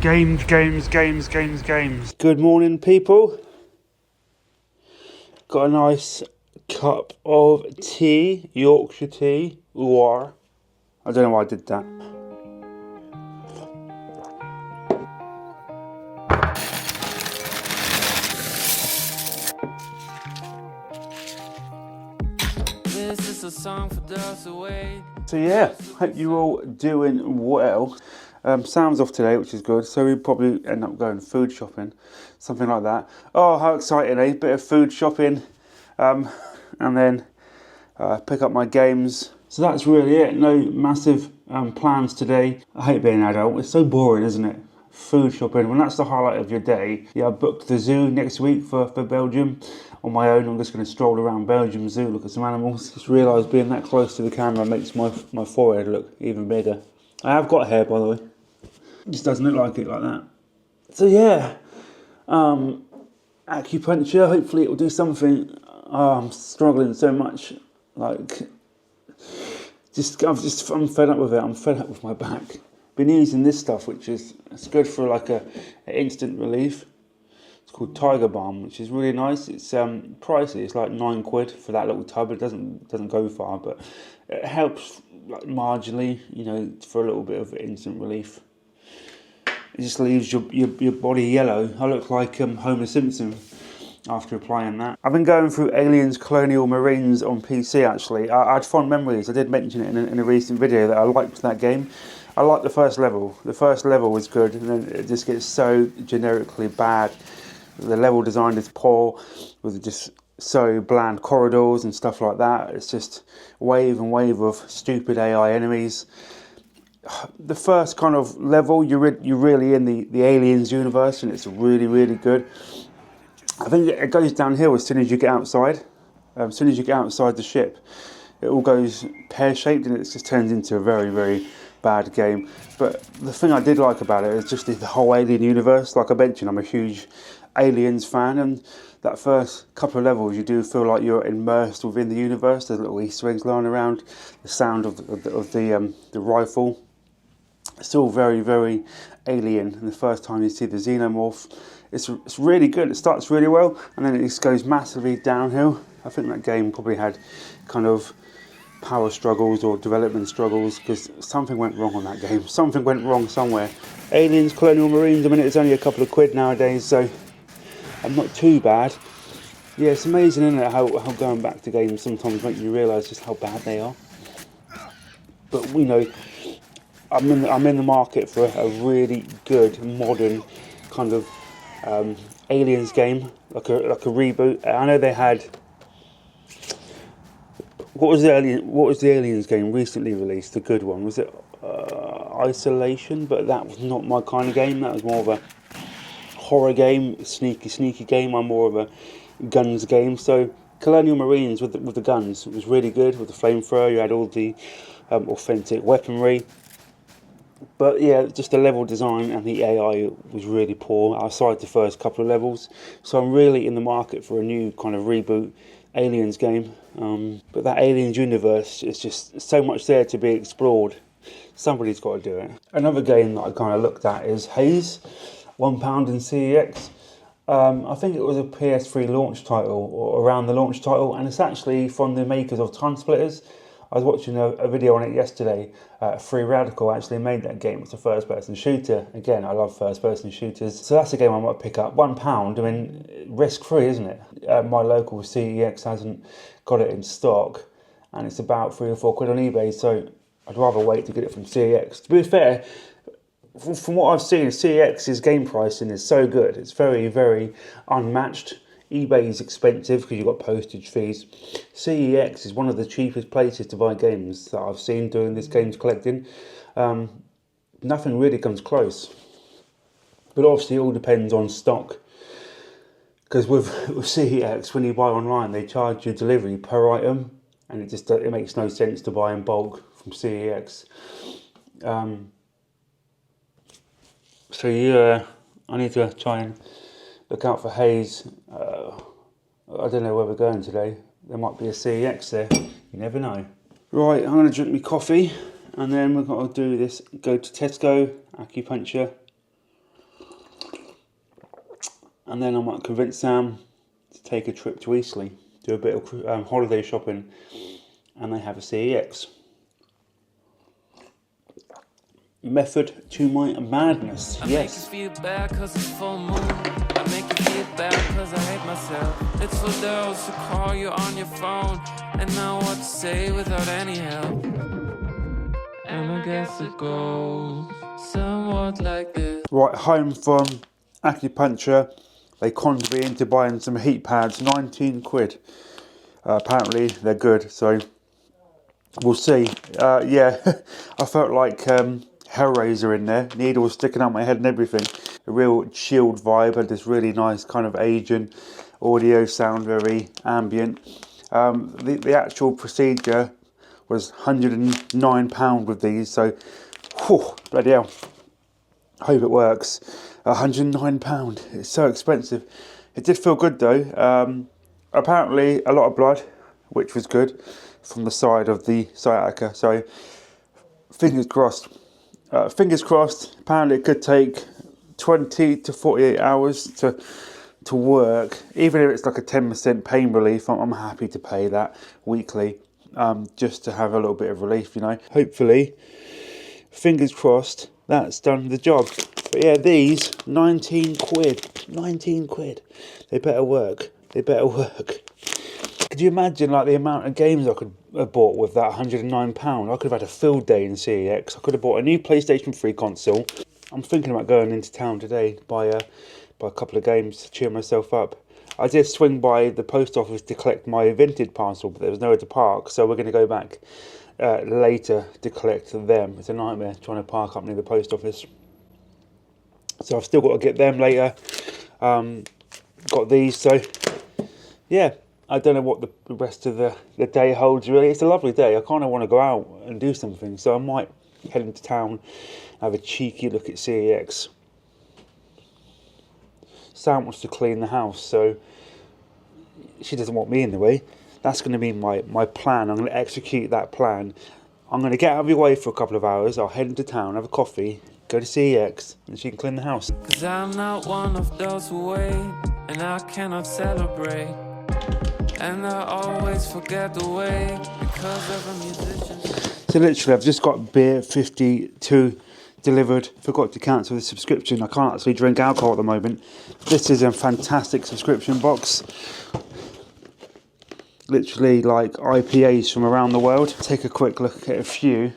Games. Good morning, people. Got a nice cup of tea, Yorkshire tea, or I don't know why I did that. This is a song for those who wait. So yeah, hope you're all doing well. Sam's off today, which is good, so we probably end up going food shopping, something like that. Oh, how exciting, eh? Bit of food shopping, and then pick up my games. So that's really it. No massive plans today. I hate being an adult. It's so boring, isn't it? Food shopping, when that's the highlight of your day. Yeah, I booked the zoo next week for Belgium. On my own, I'm just going to stroll around Belgium Zoo, look at some animals. Just realised being that close to the camera makes my forehead look even bigger. I have got hair, by the way. It just doesn't look like it like that. So yeah, acupuncture, hopefully it will do something. I'm struggling so much, like, I'm fed up with it. I'm fed up with my back. Been using this stuff, which is, it's good for like a instant relief. It's called Tiger Balm, which is really nice. It's pricey. It's like £9 for that little tub. It doesn't go far, but it helps like marginally, you know, for a little bit of instant relief. It just leaves your body yellow. I look like Homer Simpson after applying that. I've been going through Aliens Colonial Marines on PC actually. I had fond memories. I did mention it in a recent video that I liked that game. I liked the first level. The first level was good, and then it just gets so generically bad. The level design is poor, with just so bland corridors and stuff like that. It's just wave and wave of stupid AI enemies. The first kind of level, you're really in the Aliens universe, and it's really, really good. I think it goes downhill as soon as you get outside. As soon as you get outside the ship, it all goes pear-shaped, and it just turns into a very, very bad game. But the thing I did like about it is just the whole Alien universe. Like I mentioned, I'm a huge Aliens fan, and that first couple of levels you do feel like you're immersed within the universe. There's little Easter eggs lying around, the sound of the rifle. It's still very, very alien, and the first time you see the xenomorph, it's really good. It starts really well, and then it just goes massively downhill. I think that game probably had kind of power struggles or development struggles, because something went wrong on that game. Something went wrong somewhere. Aliens Colonial Marines, I mean, it's only a couple of quid nowadays, so I'm not too bad. Yeah, it's amazing, isn't it, how going back to games sometimes make you realise just how bad they are. But, you know, I'm in the market for a really good modern kind of Aliens game, like a reboot. I know they had, what was the Aliens game recently released? The good one, was it Isolation? But that was not my kind of game. That was more of a horror game, sneaky game. I'm more of a guns game. So Colonial Marines with the guns, it was really good. With the flamethrower, you had all the authentic weaponry. But yeah, just the level design and the AI was really poor outside the first couple of levels. So I'm really in the market for a new kind of reboot Aliens game. But that Aliens universe is just so much there to be explored. Somebody's got to do it. Another game that I kind of looked at is Haze, £1 in CEX. I think it was a PS3 launch title, or around the launch title, and it's actually from the makers of Time Splitters. I was watching a video on it yesterday. Free Radical actually made that game. It's a first-person shooter. Again, I love first-person shooters. So that's a game I might pick up. £1, I mean, risk-free, isn't it? My local CEX hasn't got it in stock, and it's about 3 or 4 quid on eBay, so I'd rather wait to get it from CEX. To be fair, from what I've seen, CEX's game pricing is so good. It's very, very unmatched. eBay is expensive because you've got postage fees. CEX is one of the cheapest places to buy games that I've seen doing this games collecting. Nothing really comes close. But obviously it all depends on stock. Because with CEX, when you buy online, they charge you delivery per item, and it makes no sense to buy in bulk from CEX. So yeah, I need to try and look out for Haze. I don't know where we're going today. There might be a CEX there. You never know. Right, I'm going to drink my coffee, and then we're going to do this. Go to Tesco, Acupuncture, And then I might convince Sam to take a trip to Eastleigh, do a bit of holiday shopping, and they have a CEX. Method to my madness, yes. I make you feel bad cause it's full moon. I make you feel bad cause I hate myself. It's for those who call you on your phone and know what to say without any help. And I guess it goes somewhat like this. Right, home from Acupuncture. They conned me into buying some heat pads, 19 quid. Apparently they're good, so we'll see. Yeah, I felt like Hellraiser in there, needles sticking out my head and everything. A real chilled vibe, had this really nice kind of Asian audio sound, very ambient. The actual procedure was £109 with these, so whew, bloody hell. Hope it works. £109, it's so expensive. It did feel good though. Apparently a lot of blood, which was good, from the side of the sciatica, so fingers crossed. Fingers crossed. Apparently it could take 20 to 48 hours to work. Even if it's like a 10% pain relief, I'm happy to pay that weekly, just to have a little bit of relief, you know. Hopefully, fingers crossed, that's done the job. But yeah, these 19 quid. 19 quid. They better work. They better work. Could you imagine like the amount of games I could have bought with that £109? I could have had a field day in CEX. I could have bought a new PlayStation 3 console. I'm thinking about going into town today, buy a couple of games to cheer myself up. I did swing by the post office to collect my Vinted parcel, but there was nowhere to park, so we're going to go back later to collect them. It's a nightmare trying to park up near the post office. So I've still got to get them later. Got these, so yeah. I don't know what the rest of the day holds really. It's a lovely day. I kind of want to go out and do something, so I might head into town and have a cheeky look at CEX. Sam wants to clean the house, so she doesn't want me in the way. That's going to be my plan. I'm going to execute that plan. I'm going to get out of your way for a couple of hours. I'll head into town, have a coffee, go to CEX, and she can clean the house. Cause I'm not one of those who wait, and I cannot celebrate. And I always forget the way because of a musician. So literally I've just got beer 52 delivered. Forgot to cancel the subscription. I can't actually drink alcohol at the moment. This is a fantastic subscription box. Literally like IPAs from around the world. Take a quick look at a few.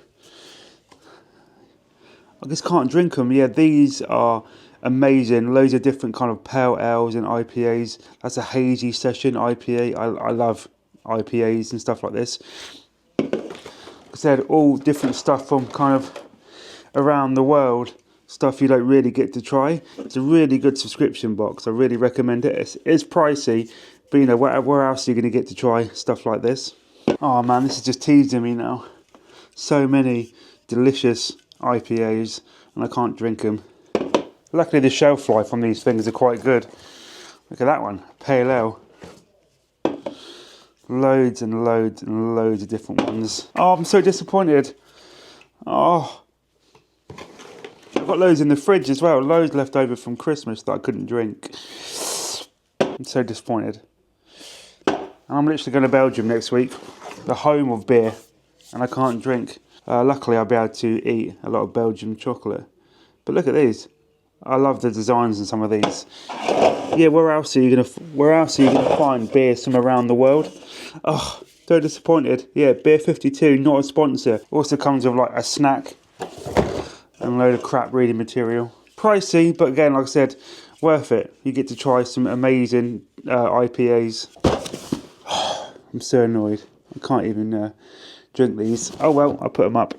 I just can't drink them. Yeah, these are amazing. Loads of different kind of pale ales and IPAs. That's a hazy session IPA. I love IPAs and stuff like this. Like I said, all different stuff from kind of around the world. Stuff you don't really get to try. It's a really good subscription box. I really recommend it. It's pricey, but you know, where else are you going to get to try stuff like this? Oh man, this is just teasing me now. So many delicious IPAs and I can't drink them. Luckily the shelf life on these things are quite good. Look at that one, pale ale. Loads and loads and loads of different ones. Oh, I'm so disappointed. Oh, I've got loads in the fridge as well. Loads left over from Christmas that I couldn't drink. I'm so disappointed. And I'm literally going to Belgium next week, the home of beer, and I can't drink. Luckily I'll be able to eat a lot of Belgian chocolate. But look at these. I love the designs in some of these. Yeah, where else are you gonna find beers from around the world? Oh, so disappointed. Yeah, beer 52, not a sponsor. Also comes with like a snack and a load of crap reading material. Pricey, but again, like I said, worth it. You get to try some amazing IPAs. I'm so annoyed. I can't even drink these. Oh well, I'll put them up.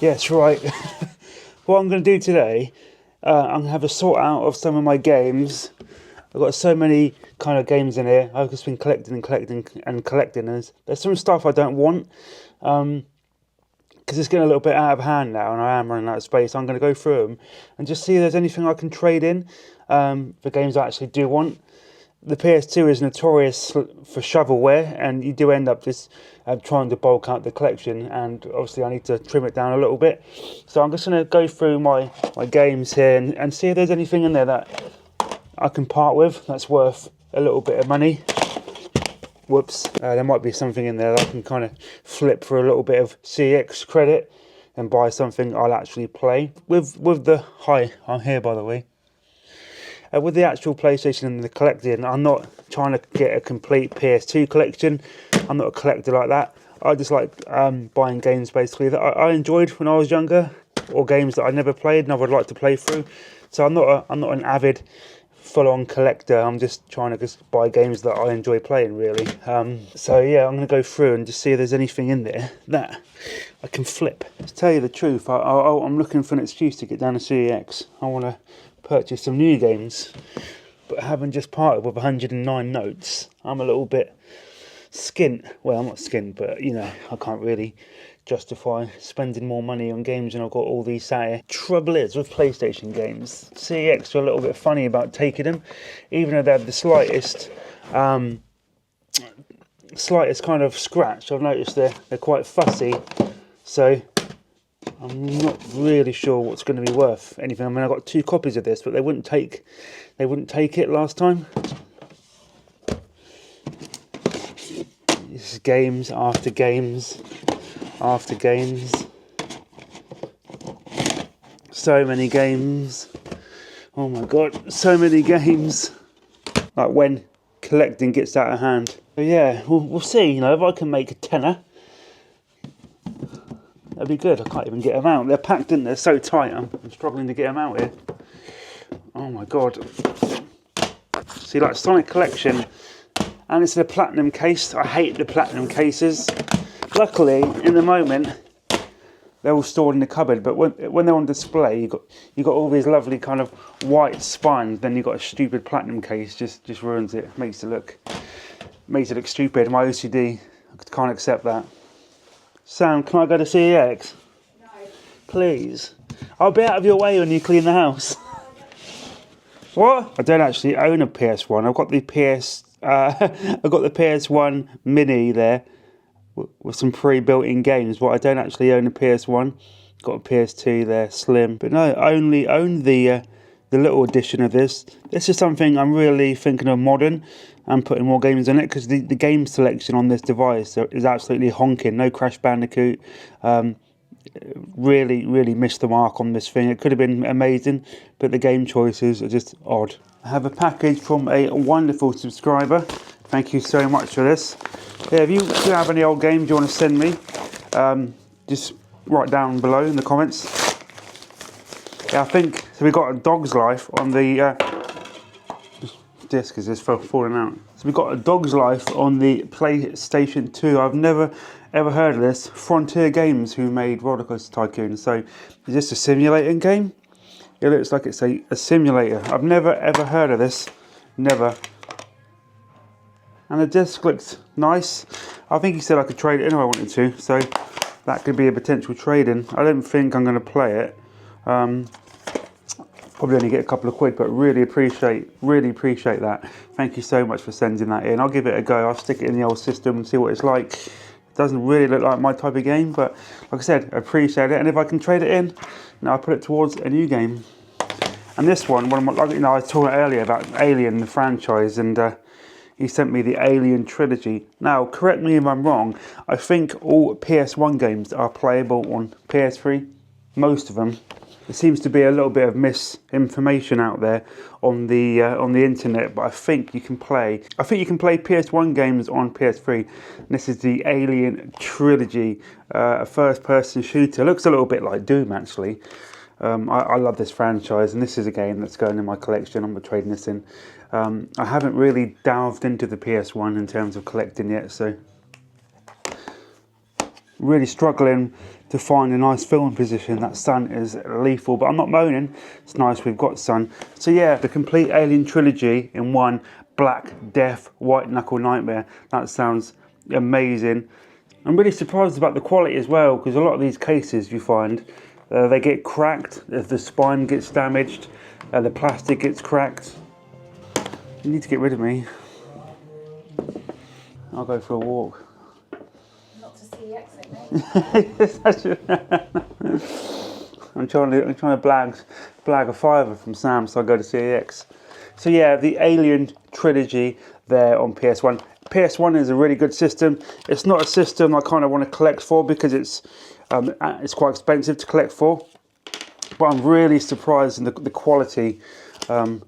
Yes, right. What I'm going to do today, I'm going to have a sort out of some of my games. I've got so many kind of games in here. I've just been collecting and collecting and collecting. There's some stuff I don't want, because it's getting a little bit out of hand now and I am running out of space. I'm going to go through them and just see if there's anything I can trade in for games I actually do want. The PS2 is notorious for shovelware, and you do end up just trying to bulk out the collection, and obviously I need to trim it down a little bit. So I'm just going to go through my games here and see if there's anything in there that I can part with, that's worth a little bit of money. Whoops, there might be something in there that I can kind of flip for a little bit of CX credit and buy something I'll actually play. With the, hi, I'm here by the way. With the actual PlayStation and the collecting, I'm not trying to get a complete PS2 collection. I'm not a collector like that. I just like buying games basically that I enjoyed when I was younger, or games that I never played and I would like to play through. So I'm not an avid full-on collector. I'm just trying to just buy games that I enjoy playing really. So yeah, I'm going to go through and just see if there's anything in there that I can flip. To tell you the truth, I'm looking for an excuse to get down to CEX. I want to purchase some new games, but having just parted with 109 notes, I'm a little bit skint. Well, I'm not skint, but you know, I can't really justify spending more money on games when I've got all these sat here. Trouble is with PlayStation games, CEX are a little bit funny about taking them, even though they have the slightest kind of scratch. I've noticed they're quite fussy, so I'm not really sure what's going to be worth anything. I mean, I got 2 copies of this, but they wouldn't take it last time. This is games after games after games. So many games. Oh my god, so many games. Like when collecting gets out of hand. But yeah, we'll see. You know, if I can make a tenner, that'd be good. I can't even get them out. They're packed in there so tight. I'm struggling to get them out here. Oh my god. See, like Sonic Collection, and it's in a platinum case. I hate the platinum cases. Luckily, in the moment, they're all stored in the cupboard. But when they're on display, you got all these lovely kind of white spines. Then you got a stupid platinum case. Just ruins it. Makes it look stupid. My OCD, I can't accept that. Sam, can I go to CEX? No. Please. I'll be out of your way when you clean the house. What? I don't actually own a PS1. I've got the PS1 Mini there with some pre-built-in games, but I don't actually own a PS1. Got a PS2 there, slim. But no, I only own the little edition of this. This is something I'm really thinking of modding and putting more games in it, because the game selection on this device is absolutely honking. No Crash Bandicoot. Really missed the mark on this thing. It could have been amazing, but the game choices are just odd. I have a package from a wonderful subscriber. Thank you so much for this. Yeah, if you have any old games you want to send me, just write down below in the comments. Yeah, I think so. We got A Dog's Life on the disc is just falling out. So we got A Dog's Life on the PlayStation 2. I've never ever heard of this. Frontier Games, who made Roller Coaster Tycoon. So is this a simulating game? It looks like it's a simulator. I've never ever heard of this. Never. And the disc looks nice. I think he said I could trade it in if I wanted to, so that could be a potential trade-in. I don't think I'm going to play it. Probably only get a couple of quid, but really appreciate that. Thank you so much for sending that in. I'll give it a go. I'll stick it in the old system and see what it's like. It doesn't really look like my type of game, but like I said, I appreciate it. And if I can trade it in, I'll put it towards a new game. And this one I was talking earlier about Alien, the franchise, and he sent me the Alien trilogy. Now, correct me if I'm wrong, I think all PS1 games are playable on PS3. Most of them. There seems to be a little bit of misinformation out there on the internet, but I think you can play PS1 games on PS3. And this is the Alien trilogy, a first-person shooter. Looks a little bit like Doom, actually. I love this franchise, and this is a game that's going in my collection. I'm trading this in. I haven't really delved into the PS1 in terms of collecting yet, so really struggling to find a nice filming position. That sun is lethal, but I'm not moaning. It's nice we've got sun. So yeah, the complete Alien trilogy in one. Black Death, White Knuckle Nightmare. That sounds amazing. I'm really surprised about the quality as well, because a lot of these cases you find, they get cracked, the spine gets damaged, the plastic gets cracked. You need to get rid of me. I'll go for a walk. Not to see the exit, mate. I'm trying to blag a fiver from Sam, so I go to CEX. So yeah, the Alien trilogy there on PS1. PS1 is a really good system. It's not a system I kind of want to collect for because it's quite expensive to collect for. But I'm really surprised in the quality. The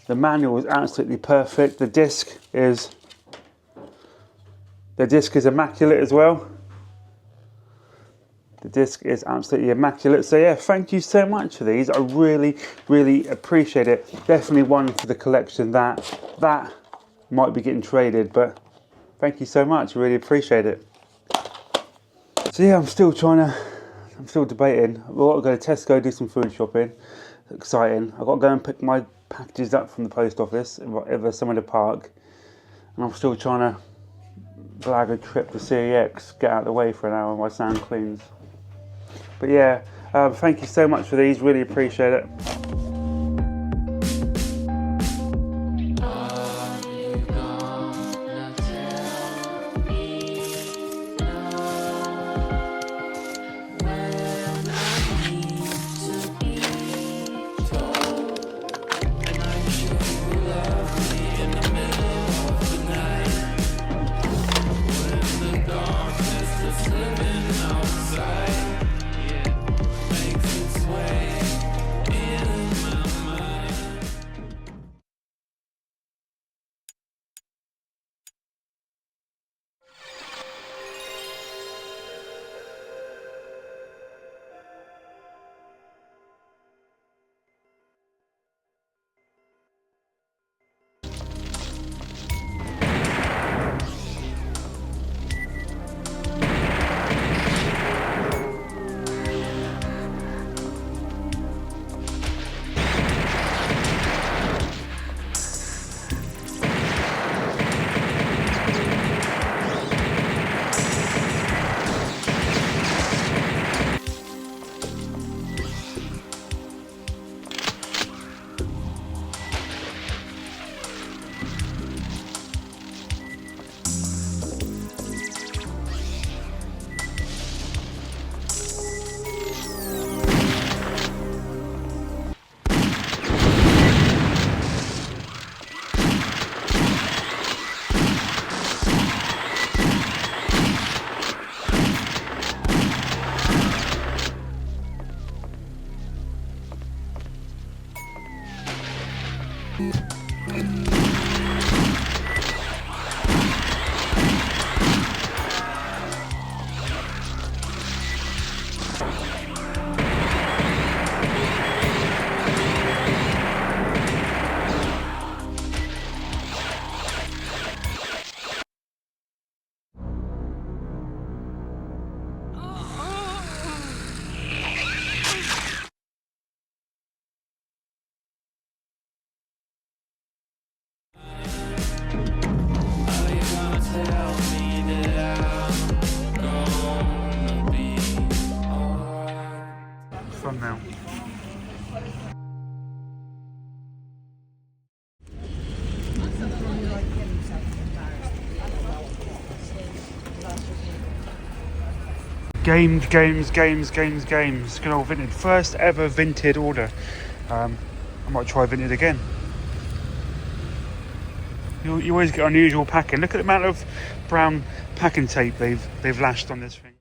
manual is absolutely perfect. The disc is immaculate as well. The disc is absolutely immaculate. So yeah, thank you so much for these. I really, really appreciate it. Definitely one for the collection. That might be getting traded, but thank you so much. I really appreciate it. So yeah, I'm still debating. I've got to go to Tesco, do some food shopping. It's exciting. I've got to go and pick my packages up from the post office if there's some in the park. And I'm still trying to blag a trip to CEX, get out of the way for an hour while my sound cleans. But yeah, thank you so much for these, really appreciate it. Now. Games. Good old Vinted. First ever Vinted order. I might try Vinted again. You always get unusual packing. Look at the amount of brown packing tape they've lashed on this thing.